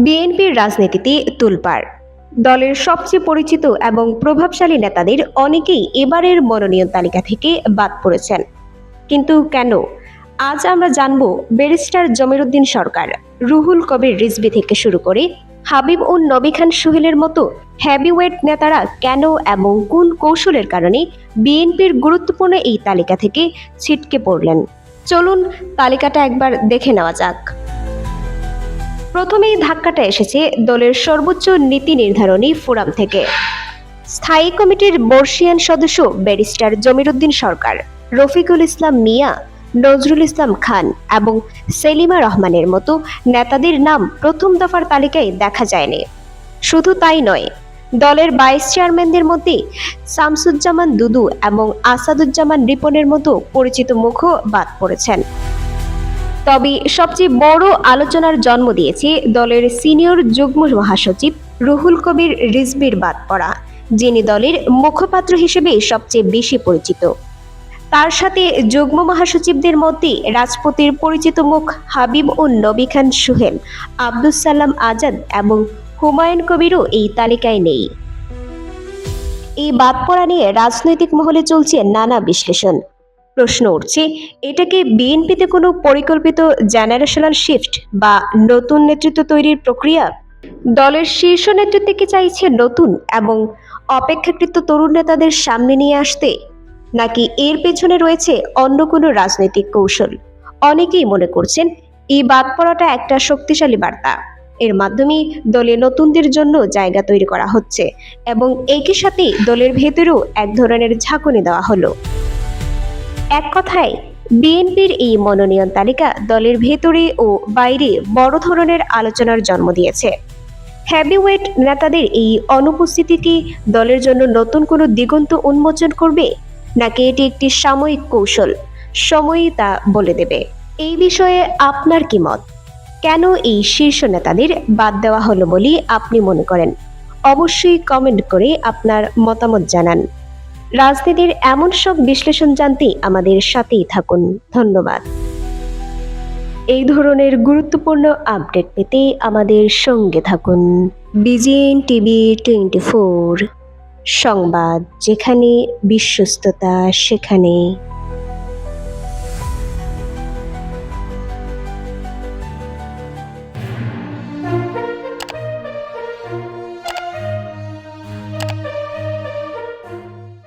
বিএনপির রাজনীতিতে তোলপাড়। দলের সবচেয়ে পরিচিত এবং প্রভাবশালী নেতাদের অনেকেই এবারের মনোনয়ন তালিকা থেকে বাদ পড়েছেন। কিন্তু কেন? আজ আমরা জানব ব্যারিস্টার জমিরুদ্দিন সরকার, রুহুল কবির রিজভী থেকে শুরু করে হাবিব উন নবী খান সোহেলের মতো হেভিওয়েট নেতারা কেন এবং কোন কৌশলের কারণে বিএনপির গুরুত্বপূর্ণ এই তালিকা থেকে ছিটকে পড়লেন। চলুন তালিকাটা একবার দেখে নেওয়া যাক। প্রথমেই ধাক্কাটা এসেছে দলের সর্বোচ্চ নীতি নির্ধারণী ফোরাম থেকে। স্থায়ী কমিটির বর্ষিয়ান সদস্য ব্যারিস্টার জমিরুদ্দিন সরকার, রফিকুল ইসলাম মিয়া, নজরুল ইসলাম খান এবং সেলিমা রহমানের মতো নেতাদের নাম প্রথম দফার তালিকায় দেখা যায়নি। শুধু তাই নয়, দলের ভাইস চেয়ারম্যানদের মধ্যে শামসুজ্জামান দুদু এবং আসাদুজ্জামান রিপনের মতো পরিচিত মুখও বাদ পড়েছেন। তবে সবচেয়ে বড় আলোচনার জন্ম দিয়েছে দলের সিনিয়র যুগ্ম মহাসচিব রুহুল কবির রিজভীর বাদ পড়া, যিনি দলের মুখপাত্র হিসেবে সবচেয়ে বেশি পরিচিত। তার সাথে যুগ্ম মহাসচিবদের মধ্যে রাজপথের পরিচিত মুখ হাবিব উন নবী খান সোহেল, আব্দুস সালাম আজাদ এবং হুমায়ুন কবিরও এই তালিকায় নেই। এই বাদ পড়া নিয়ে রাজনৈতিক মহলে চলছে নানা বিশ্লেষণ। প্রশ্ন উঠছে, এটা কি বিএনপিতে কোনো পরিকল্পিত জেনারেশনাল শিফট বা নতুন নেতৃত্ব তৈরির প্রক্রিয়া? দলের শীর্ষ নেতৃত্ব কি চাইছে নতুন এবং অপেক্ষাকৃত তরুণ নেতাদের সামনে নিয়ে আসতে, নাকি এর পেছনে রয়েছে অন্য কোনো রাজনৈতিক কৌশল? অনেকেই মনে করছেন এই বাদ পড়াটা একটা শক্তিশালী বার্তা। এর মাধ্যমে দলে নতুনদের জন্য জায়গা তৈরি করা হচ্ছে এবং একই সাথে দলের ভেতরেও এক ধরনের ঝাঁকুনি দেওয়া হলো। এক কথায়, বিএনপির এই মনোনয়ন তালিকা দলের ভেতরে ও বাইরে বড় ধরনের আলোচনার জন্ম দিয়েছে। হেভিওয়েট নেতাদের এই অনুপস্থিতি কি দলের জন্য নতুন কোনো দিগন্ত উন্মোচন করবে, নাকি এটি একটি সাময়িক কৌশল? সময়ই তা বলে দেবে। এই বিষয়ে আপনার কি মত? কেন এই শীর্ষ নেতাদের বাদ দেওয়া হলো বলে আপনি মনে করেন? অবশ্যই কমেন্ট করে আপনার মতামত জানান। রাজনীতির এমন সব বিশ্লেষণ জানতে আমাদের সাথেই থাকুন। ধন্যবাদ। এই ধরনের গুরুত্বপূর্ণ আপডেট পেতে আমাদের সঙ্গে থাকুন। বিজিএন টিভি 24, সংবাদ যেখানে, বিশ্বস্ততা সেখানে।